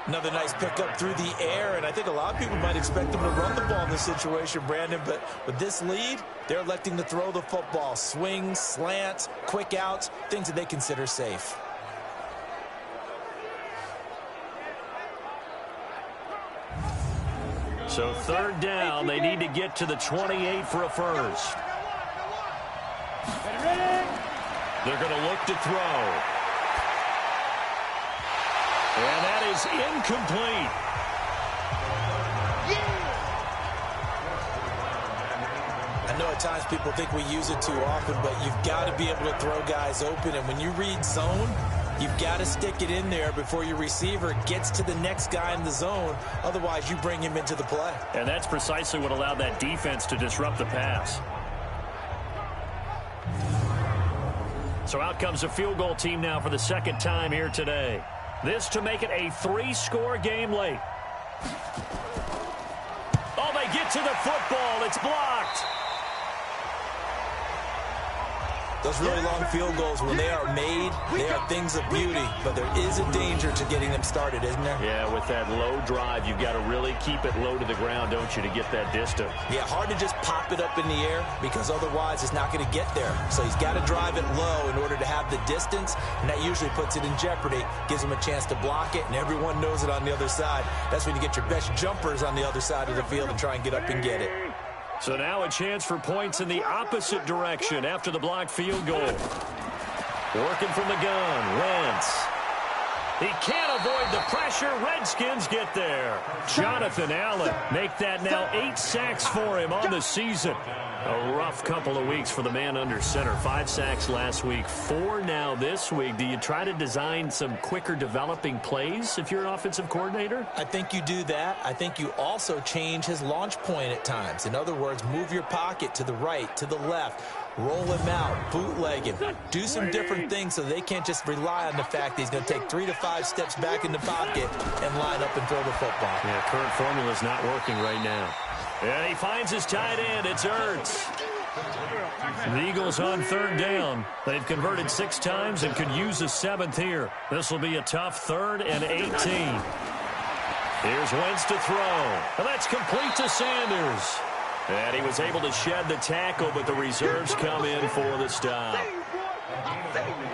Another nice pickup through the air, and I think a lot of people might expect them to run the ball in this situation, Brandon, but with this lead, they're electing to throw the football. Swings, slants, quick outs, things that they consider safe. So 3rd down, they need to get to the 28 for a first. They're going to look to throw. And that is incomplete. I know at times people think we use it too often, but you've got to be able to throw guys open. And when you read zone, you've got to stick it in there before your receiver gets to the next guy in the zone. Otherwise, you bring him into the play. And that's precisely what allowed that defense to disrupt the pass. So out comes the field goal team now for the second time here today. This to make it a 3-score game late. Oh, they get to the football. It's blocked. Those really long field goals, when they are made, they are things of beauty. But there is a danger to getting them started, isn't there? Yeah, with that low drive, you've got to really keep it low to the ground, don't you, to get that distance. Yeah, hard to just pop it up in the air because otherwise it's not going to get there. So he's got to drive it low in order to have the distance, and that usually puts it in jeopardy, gives him a chance to block it, and everyone knows it on the other side. That's when you get your best jumpers on the other side of the field and try and get up and get it. So now a chance for points in the opposite direction after the blocked field goal. Working from the gun, Wentz. He can't avoid the pressure. Redskins get there. Jonathan Allen make that now 8 sacks for him on the season. A rough couple of weeks for the man under center. 5 sacks last week, 4 now this week. Do you try to design some quicker developing plays if you're an offensive coordinator? I think you do that. I think you also change his launch point at times. In other words, move your pocket to the right, to the left. Roll him out, bootleg him. Do some different things so they can't just rely on the fact that he's going to take 3 to 5 steps back in the pocket and line up and throw the football. Yeah, current formula is not working right now. And he finds his tight end. It's Ertz. The Eagles on 3rd down. They've converted 6 times and could use a 7th here. This will be a tough 3rd and 18. Here's Wentz to throw. And that's complete to Sanders. And he was able to shed the tackle, but the reserves come in for the stop.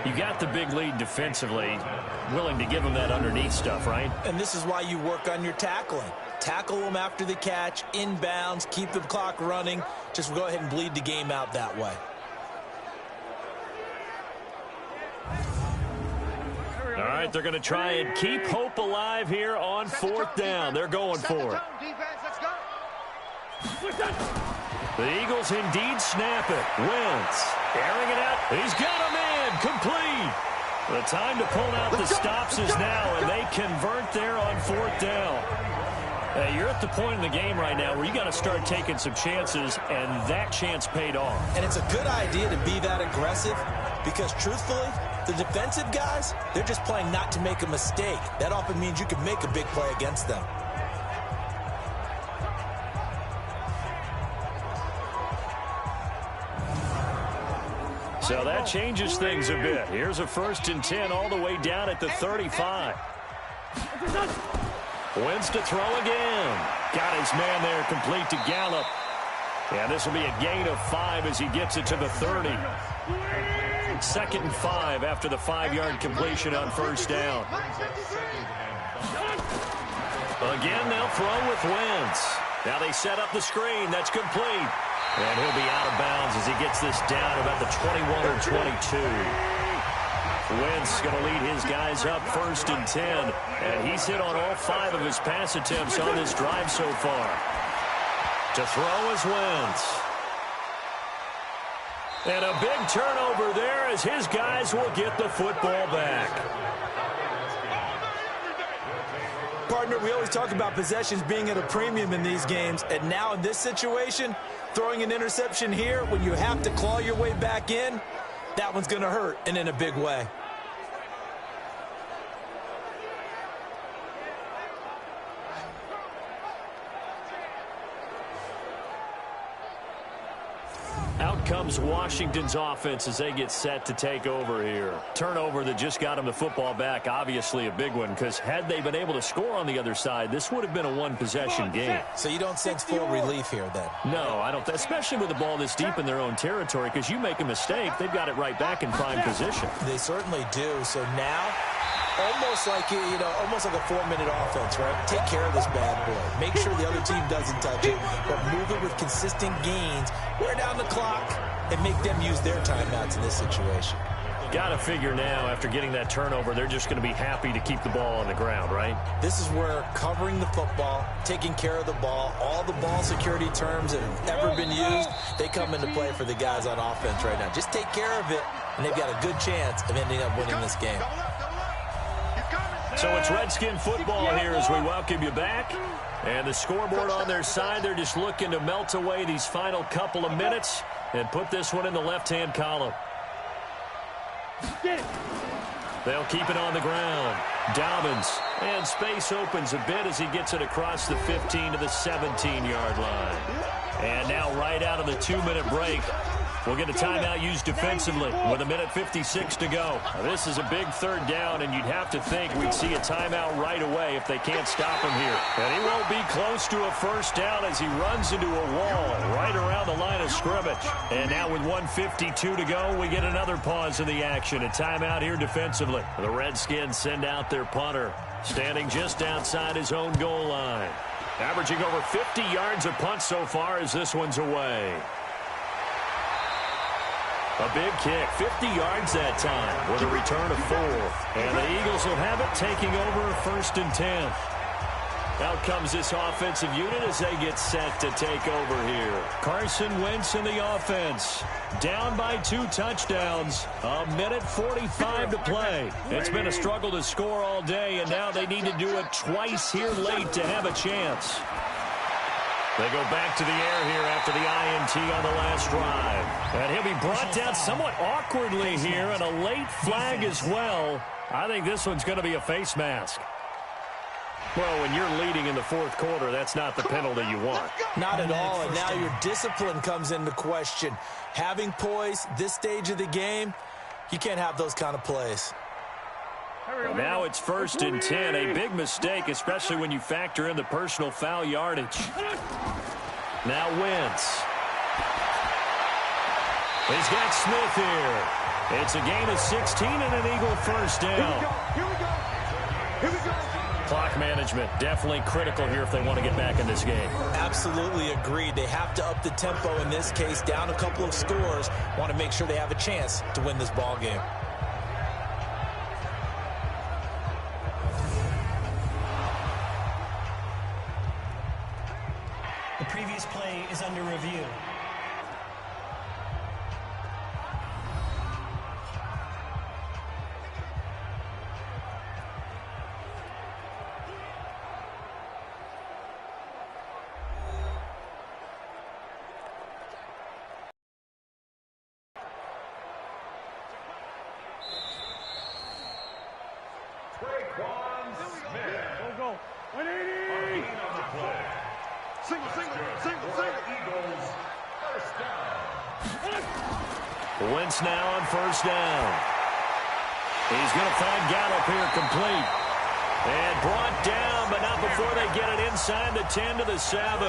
You got the big lead defensively. Willing to give him that underneath stuff, right? And this is why you work on your tackling. Tackle them after the catch, inbounds, keep the clock running. Just go ahead and bleed the game out that way. All right, they're going to try and keep hope alive here on 4th down. They're going for it. The Eagles indeed snap it. Wentz airing it out. He's got a man complete. The time to pull out the stops is now, and they convert there on 4th down. You're at the point in the game right now where you got to start taking some chances, and that chance paid off. And it's a good idea to be that aggressive because, truthfully, the defensive guys, they're just playing not to make a mistake. That often means you can make a big play against them. So that changes things a bit. Here's a 1st and 10 all the way down at the 35. Wentz to throw again. Got his man there complete to Gallup. And this will be a gain of 5 as he gets it to the 30. 2nd and 5 after the 5-yard completion on 1st down. Again, they'll throw with Wentz. Now they set up the screen. That's complete. And he'll be out of bounds as he gets this down about the 21 or 22. Wentz going to lead his guys up 1st and 10. And he's hit on all 5 of his pass attempts on this drive so far. To throw is Wentz. And a big turnover there as his guys will get the football back. Partner, we always talk about possessions being at a premium in these games. And now in this situation, throwing an interception here when you have to claw your way back in, that one's going to hurt, and in a big way. Out comes Washington's offense as they get set to take over here. Turnover that just got them the football back, obviously a big one, because had they been able to score on the other side, this would have been a one-possession game. So you don't sense full relief here then? No, I don't, especially with the ball this deep in their own territory, because you make a mistake, they've got it right back in prime position. They certainly do. So now, almost like a 4-minute offense, right? Take care of this bad boy. Make sure the other team doesn't touch it, but move it with consistent gains. Wear down the clock and make them use their timeouts in this situation. Got to figure now, after getting that turnover, they're just going to be happy to keep the ball on the ground, right? This is where covering the football, taking care of the ball, all the ball security terms that have ever been used, they come into play for the guys on offense right now. Just take care of it, and they've got a good chance of ending up winning this game. So it's Redskin football here as we welcome you back. And the scoreboard on their side, they're just looking to melt away these final couple of minutes and put this one in the left-hand column. They'll keep it on the ground. Dobbins, and space opens a bit as he gets it across the 15 to the 17-yard line. And now right out of the 2-minute break, we'll get a timeout used defensively with 1:56 to go. Now, this is a big third down, and you'd have to think we'd see a timeout right away if they can't stop him here. And he won't be close to a first down as he runs into a wall right around the line of scrimmage. And now with 1:52 to go, we get another pause in the action. A timeout here defensively. The Redskins send out their punter, standing just outside his own goal line. Averaging over 50 yards a punt so far as this one's away. A big kick, 50 yards that time with a return of 4. And the Eagles will have it taking over 1st and 10. Out comes this offensive unit as they get set to take over here. Carson Wentz in the offense. Down by 2 touchdowns. 1:45 to play. It's been a struggle to score all day, and now they need to do it twice here late to have a chance. They go back to the air here after the INT on the last drive. And he'll be brought down somewhat awkwardly here, and a late flag as well. I think this one's going to be a face mask. Well, when you're leading in the 4th quarter, that's not the penalty you want. Not at all, and now your discipline comes into question. Having poise, this stage of the game, you can't have those kind of plays. Well, now it's 1st and 10. A big mistake, especially when you factor in the personal foul yardage. Now Wentz. He's got Smith here. It's a gain of 16 and an Eagle first down. Here we go. Here we go. Clock management definitely critical here if they want to get back in this game. Absolutely agreed. They have to up the tempo in this case, down a couple of scores. Want to make sure they have a chance to win this ball game. The previous play is under review. Go. 180. Single. Eagles, first down. Wentz now on first down. He's going to find Gallup here complete. And brought down, but not before they get it inside the 10 to the 7.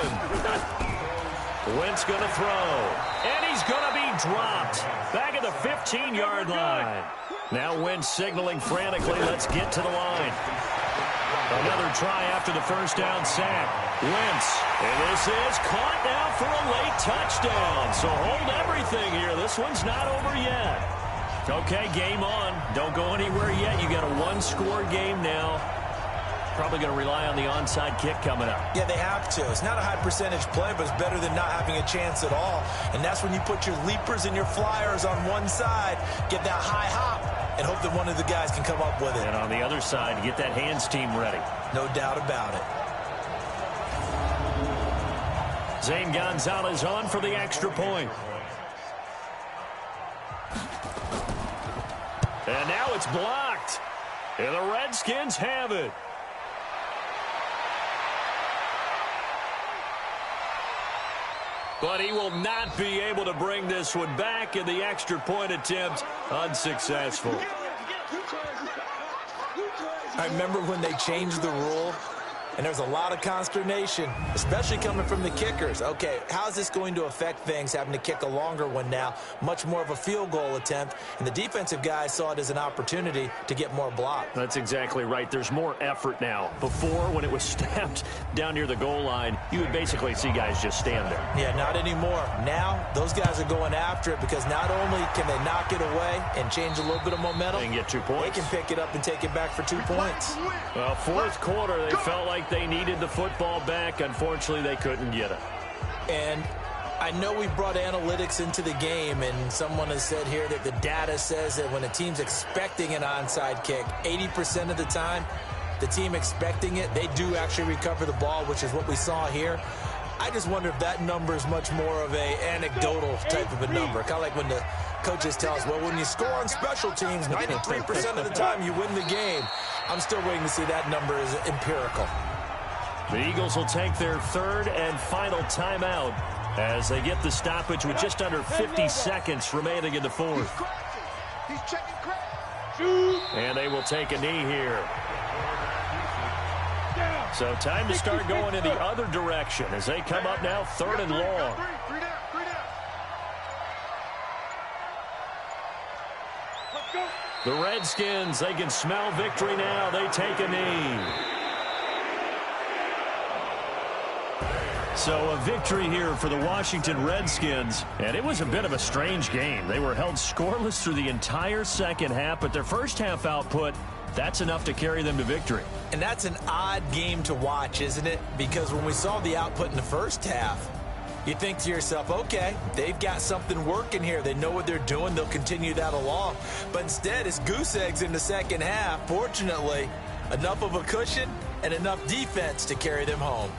Wentz going to throw. And he's going to be dropped. Back at the 15-yard line. Now Wentz signaling frantically, let's get to the line. Another try after the first down sack. Wentz, and this is caught now for a late touchdown. So hold everything here. This one's not over yet. Okay, game on. Don't go anywhere yet. You got a 1-score game now. Probably going to rely on the onside kick coming up. Yeah, they have to. It's not a high percentage play, but it's better than not having a chance at all. And that's when you put your leapers and your flyers on one side, get that high hop, and hope that one of the guys can come up with it. And on the other side, get that hands team ready. No doubt about it. Zane Gonzalez on for the extra point. And now it's blocked. And the Redskins have it. But he will not be able to bring this one back, in the extra point attempt unsuccessful. I remember when they changed the rule, and there's a lot of consternation, especially coming from the kickers. Okay, how's this going to affect things, having to kick a longer one now, much more of a field goal attempt, and the defensive guys saw it as an opportunity to get more blocks. That's exactly right. There's more effort now. Before, when it was snapped down near the goal line, you would basically see guys just stand there. Yeah, not anymore. Now, those guys are going after it because not only can they knock it away and change a little bit of momentum, They can get 2 points. they can pick it up and take it back for 2 points. Well, 4th quarter, they felt like they needed the football back. Unfortunately, they couldn't get it. And I know we brought analytics into the game, and someone has said here that the data says that when a team's expecting an onside kick, 80% of the time, the team expecting it, they do actually recover the ball, which is what we saw here. I just wonder if that number is much more of a anecdotal type of a number. Kind of like when the coaches tell us, well, when you score on special teams, 93% of the time you win the game. I'm still waiting to see that number is empirical. The Eagles will take their third and final timeout as they get the stoppage with just under 50 seconds remaining in the fourth. He's checking crack. And they will take a knee here. So time to start going in the other direction as they come up now third and long. Three down. Let's go. The Redskins, they can smell victory now. They take a knee. So a victory here for the Washington Redskins, and it was a bit of a strange game. They were held scoreless through the entire second half, but their first half output, that's enough to carry them to victory. And that's an odd game to watch, isn't it? Because when we saw the output in the first half, you think to yourself, okay, they've got something working here. They know what they're doing. They'll continue that along. But instead, it's goose eggs in the second half. Fortunately, enough of a cushion and enough defense to carry them home.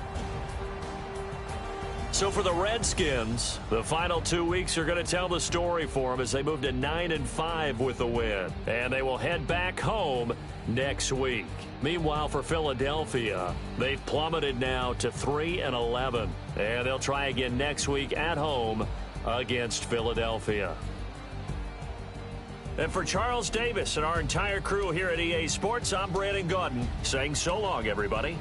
So for the Redskins, the final 2 weeks are going to tell the story for them as they move to 9-5 with the win. And they will head back home next week. Meanwhile, for Philadelphia, they've plummeted now to 3-11. And they'll try again next week at home against Philadelphia. And for Charles Davis and our entire crew here at EA Sports, I'm Brandon Gaudin saying so long, everybody.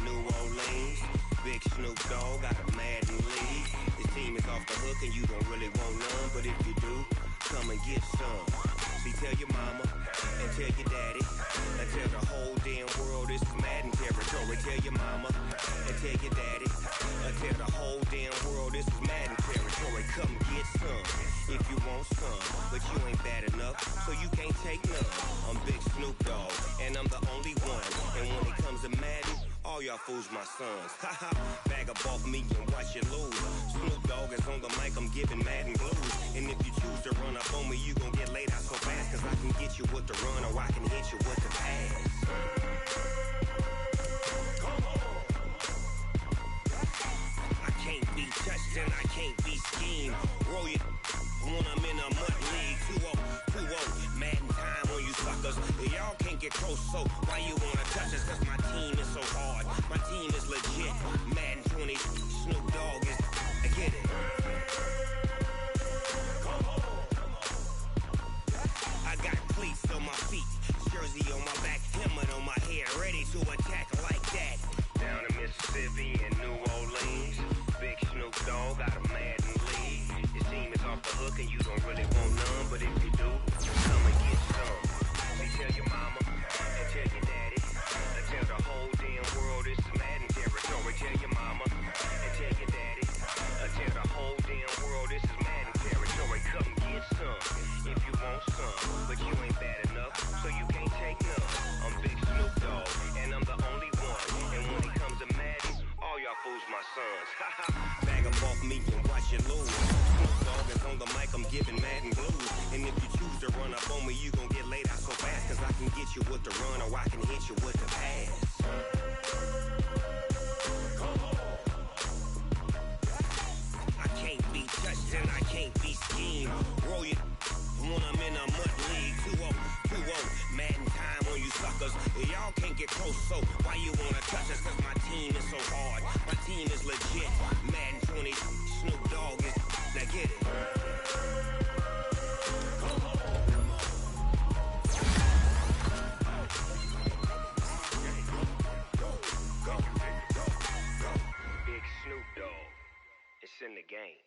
New Orleans. Big Snoop Dogg got a Madden league. His team is off the hook and you don't really want none, but if you do, come and get some. See, tell your mama and tell your daddy and tell the whole damn world this is Madden territory. Tell your mama and tell your daddy and tell the whole damn world this is Madden territory. Come get some if you want some, but you ain't bad enough, so you can't take none. I'm Big Snoop Dogg and I'm the only one, and when it comes to Madden, all y'all fools my sons. Haha, bag up off me and watch you lose. Snoop Dogg is on the mic, I'm giving Madden blues. And if you choose to run up on me, you gon' get laid out so fast, cause I can get you with the run or I can hit you with the pass. Come on. I can't be touched and I can't be schemed. Roll you when I'm in a mud league. 2-0, Madden time on you suckers. Y'all can't get close, so why you wanna touch us? Cause my team is so hard. My team is legit. Madden 20, Snoop Dogg is, I get it. Come on. I got cleats on my feet, jersey on my back, helmet on my head, ready to attack like that. Down in Mississippi and New Orleans, Big Snoop Dogg got a Madden league. His team is off the hook and you don't really want none, but if you do, come and get some. They tell your mama and tell your daddy and tell the whole damn world this is Madden territory. Tell your mama and tell your daddy and tell the whole damn world this is Madden territory. Come get some if you want some, but you ain't bad enough, so you can't take none. I'm Big Snoop Dogg and I'm the only one, and when it comes to Madden, all y'all fools my sons. Haha, bag them off me and watch you lose. Snoop Dogg is on the mic, I'm giving Madden blues. And if you choose to run up on me, you gon' get laid out so fast, cause I can get you with the run or I can hit you with the pass. Come on. I can't be touched and I can't be schemed. Roll you when I'm in a mud league. 2-0, Madden time on you suckers. Y'all can't get close, so why you wanna touch us? Cause my team is so hard. My team is legit. Madden 20, Snoop Dogg is, now get it. Big Snoop Dogg, it's in the game.